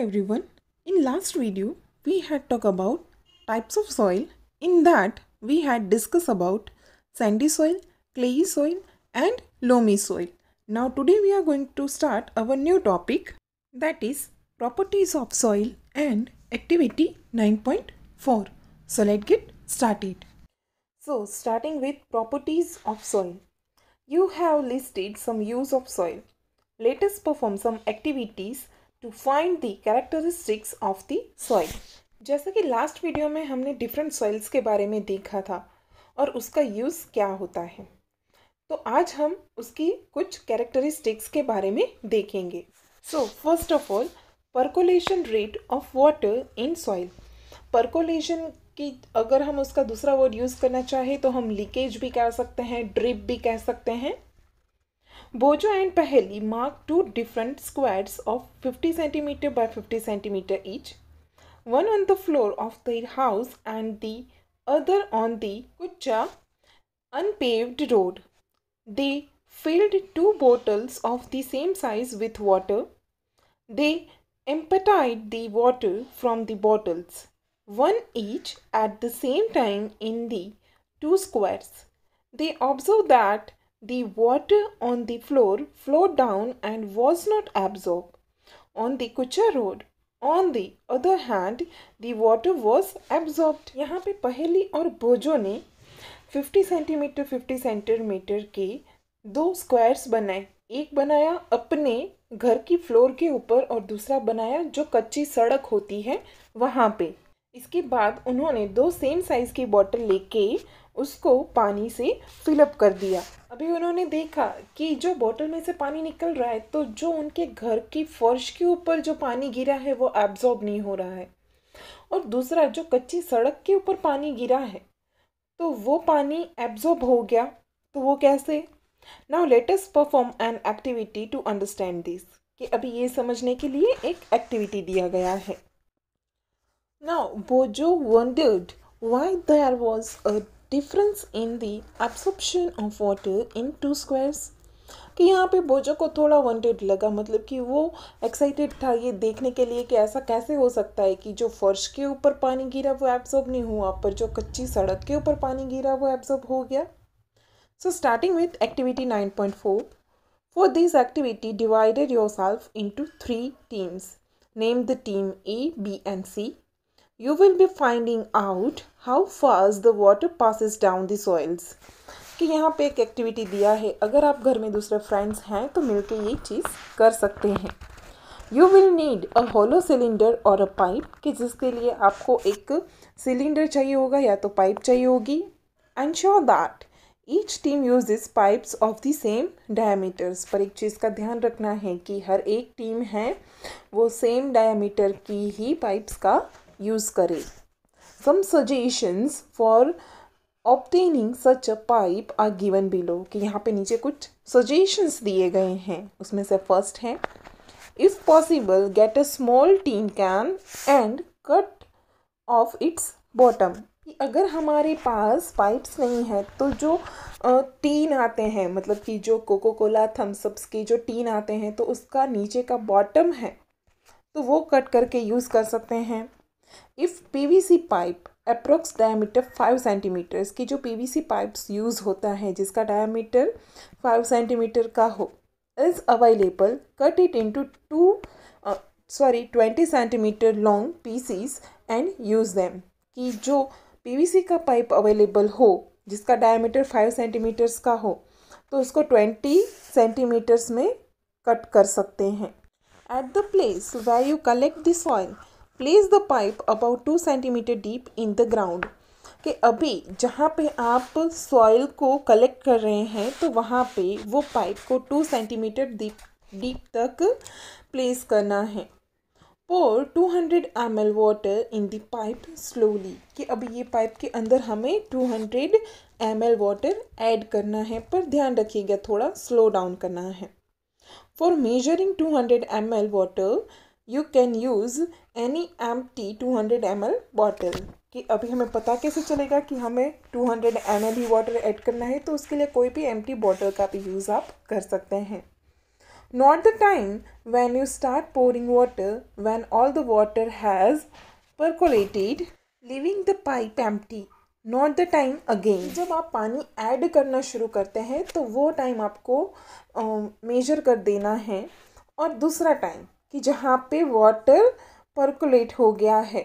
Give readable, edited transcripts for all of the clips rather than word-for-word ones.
everyone. In last video, we had talked about types of soil. In that, we had discussed about sandy soil, clayey soil and loamy soil. Now today we are going to start our new topic, that is properties of soil and activity 9.4. So let's get started. So starting with properties of soil. You have listed some use of soil. Let us perform some activities to find the characteristics of the soil. जैसे कि last video में हमने different soils के बारे में देखा था और उसका यूज़ क्या होता है, तो आज हम उसकी कुछ कैरेक्टरिस्टिक्स के बारे में देखेंगे. So first of all, percolation rate of water in soil. Percolation की अगर हम उसका दूसरा वर्ड यूज़ करना चाहे तो हम लीकेज भी कह सकते हैं, ड्रिप भी कह सकते हैं. Bojo and Paheli mark two different squares of 50 cm by 50 cm each, one on the floor of their house and the other on the Kucha unpaved road. They filled two bottles of the same size with water. They emptied the water from the bottles, one each at the same time in the two squares. They observed that the water on the floor flowed down and was not absorbed. On the Kucha road, on the other hand, the water was absorbed. यहाँ पे पहेली और बोजो ने 50 centimetre 50 centimetre के दो squares बनाए. एक बनाया अपने घर की फ्लोर के ऊपर और दूसरा बनाया जो कच्ची सड़क होती है वहाँ पे. इसके बाद उन्होंने दो सेम साइज़ की बॉटल लेके उसको पानी से फिलअप कर दिया. अभी उन्होंने देखा कि जो बोतल में से पानी निकल रहा है तो जो उनके घर की फर्श के ऊपर जो पानी गिरा है वो एब्जॉर्ब नहीं हो रहा है, और दूसरा जो कच्ची सड़क के ऊपर पानी गिरा है तो वो पानी एब्जॉर्ब हो गया. तो वो कैसे? Now let us perform an activity to understand this. कि अभी ये समझने के लिए एक एक्टिविटी दिया गया है. Now Bojo wondered why there was a difference in the absorption of water in two squares. कि यहाँ पे बोजो को थोड़ा वंडेड लगा, मतलब कि वो एक्साइटेड था ये देखने के लिए कि ऐसा कैसे हो सकता है कि जो फर्श के ऊपर पानी गिरा वो एब्जॉर्ब नहीं हुआ पर जो कच्ची सड़क के ऊपर पानी गिरा वो एब्जॉर्ब हो गया. So starting with activity 9.4. For this activity divided yourself into 3 teams. Name the team A, B and C. You will be finding out how fast the water passes down the soils. कि यहाँ पे एक activity दिया है, अगर आप घर में दूसरे फ्रेंड्स हैं तो मिलके ये चीज़ कर सकते हैं. You will need a hollow cylinder or a pipe, कि जिसके लिए आपको एक सिलेंडर चाहिए होगा या तो पाइप चाहिए होगी. Ensure that each team uses pipes of the same diameters. पर एक चीज़ का ध्यान रखना है कि हर एक टीम है वो सेम डायमीटर की ही पाइप्स का यूज़ करें. Some suggestions for obtaining such a pipe are given below. कि यहाँ पे नीचे कुछ suggestions दिए गए हैं. उसमें से फर्स्ट है, if possible get a small tin can and cut off its bottom. कि अगर हमारे पास पाइप्स नहीं है तो जो टीन आते हैं, मतलब कि जो कोको कोला थम्सअप्स के जो टीन आते हैं तो उसका नीचे का बॉटम है तो वो कट करके यूज़ कर सकते हैं. If PVC pipe approx diameter 5 centimetres, की जो PVC पाइप्स यूज़ होता है जिसका डायमीटर 5 सेंटीमीटर का हो, is available, cut it into 20 centimetre long pieces and use them. कि जो PVC का पाइप अवेलेबल हो जिसका डायमीटर 5 सेंटीमीटर्स का हो तो उसको 20 सेंटीमीटर्स में कट कर सकते हैं. At the place where you collect the soil, place the pipe about 2 centimetre deep in the ground. कि अभी जहाँ पे आप सॉइल को कलेक्ट कर रहे हैं तो वहाँ पे वो पाइप को 2 सेंटीमीटर डीप तक प्लेस करना है. पोर 200 ml water in the pipe slowly. कि अभी ये पाइप के अंदर हमें 200 ml वाटर ऐड करना है, पर ध्यान रखिएगा थोड़ा स्लो डाउन करना है. For measuring 200 ml water you can use any empty 200 ml bottle. कि अभी हमें पता कैसे चलेगा कि हमें 200 ml ही वाटर ऐड करना है, तो उसके लिए कोई भी एम्प्टी बॉटल का भी यूज़ आप कर सकते हैं. Not the time when you start pouring water when all the water has percolated, leaving the pipe empty. Not the time again. जब आप पानी ऐड करना शुरू करते हैं तो वो टाइम आपको मेजर कर देना है, और दूसरा टाइम कि जहाँ पे वाटर परकोलेट हो गया है,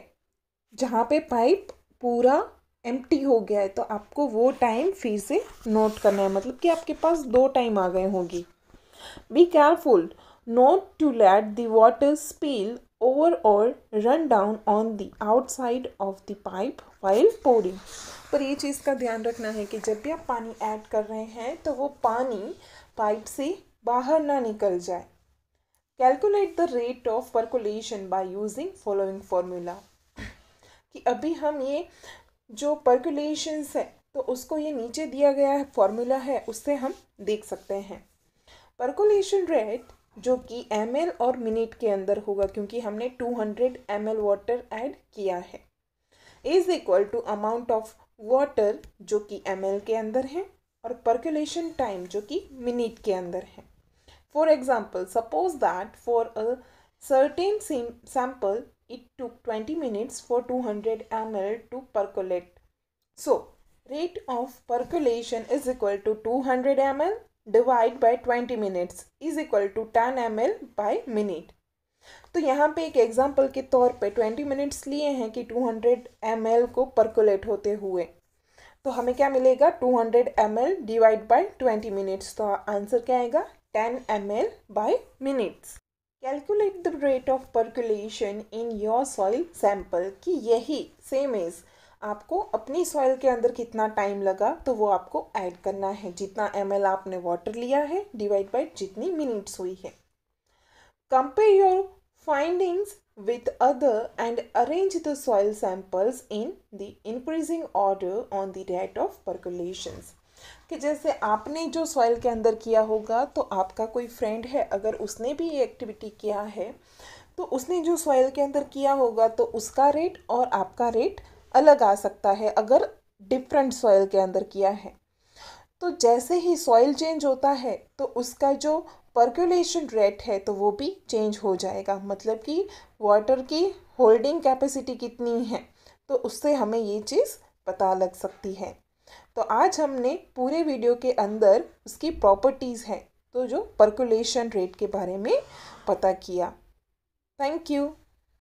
जहाँ पे पाइप पूरा एम्प्टी हो गया है, तो आपको वो टाइम फिर से नोट करना है, मतलब कि आपके पास दो टाइम आ गए होंगे. Be careful not to let the water spill over or run down on the outside of the pipe while pouring. पर ये चीज़ का ध्यान रखना है कि जब भी आप पानी ऐड कर रहे हैं तो वो पानी पाइप से बाहर ना निकल जाए. Calculate the rate of percolation by using following formula. कि अभी हम ये जो परकुलेशंस है तो उसको ये नीचे दिया गया है फॉर्मूला है, उससे हम देख सकते हैं. परकुलेशन रेट जो कि ml और मिनट के अंदर होगा, क्योंकि हमने 200 ml वाटर ऐड किया है, is equal to amount of water जो कि ml के अंदर है और परकुलेशन टाइम जो कि मिनट के अंदर है. For example, suppose that for a certain sample it took 20 minutes for 200 ml to percolate. So, rate of percolation is equal to 200 ml divide by 20 minutes is equal to 10 ml by minute. तो यहाँ पे एक example के तौर पे 20 minutes लिए हैं कि 200 ml को परकोलेट होते हुए, तो हमें क्या मिलेगा 200 ml डिवाइड बाय 20 मिनट्स, तो आंसर क्या आएगा 10 ml bye minutes. Calculate the rate of percolation in your soil sample, कि यही सेम इज आपको अपनी सॉइल के अंदर कितना टाइम लगा तो वो आपको ऐड करना है, जितना ml आपने वाटर लिया है डिवाइड बाय जितनी मिनट्स हुई है. Compare your findings with other and arrange the soil samples in the increasing order on the rate of percolations. कि जैसे आपने जो सॉइल के अंदर किया होगा तो आपका कोई फ्रेंड है, अगर उसने भी ये एक्टिविटी किया है तो उसने जो सॉइल के अंदर किया होगा तो उसका रेट और आपका रेट अलग आ सकता है अगर डिफरेंट सॉइल के अंदर किया है. तो जैसे ही सॉइल चेंज होता है तो उसका जो परकुलेशन रेट है तो वो भी चेंज हो जाएगा, मतलब कि वाटर की होल्डिंग कैपेसिटी कितनी है तो उससे हमें ये चीज़ पता लग सकती है. तो आज हमने पूरे वीडियो के अंदर उसकी प्रॉपर्टीज़ हैं तो जो परकुलेशन रेट के बारे में पता किया. Thank you.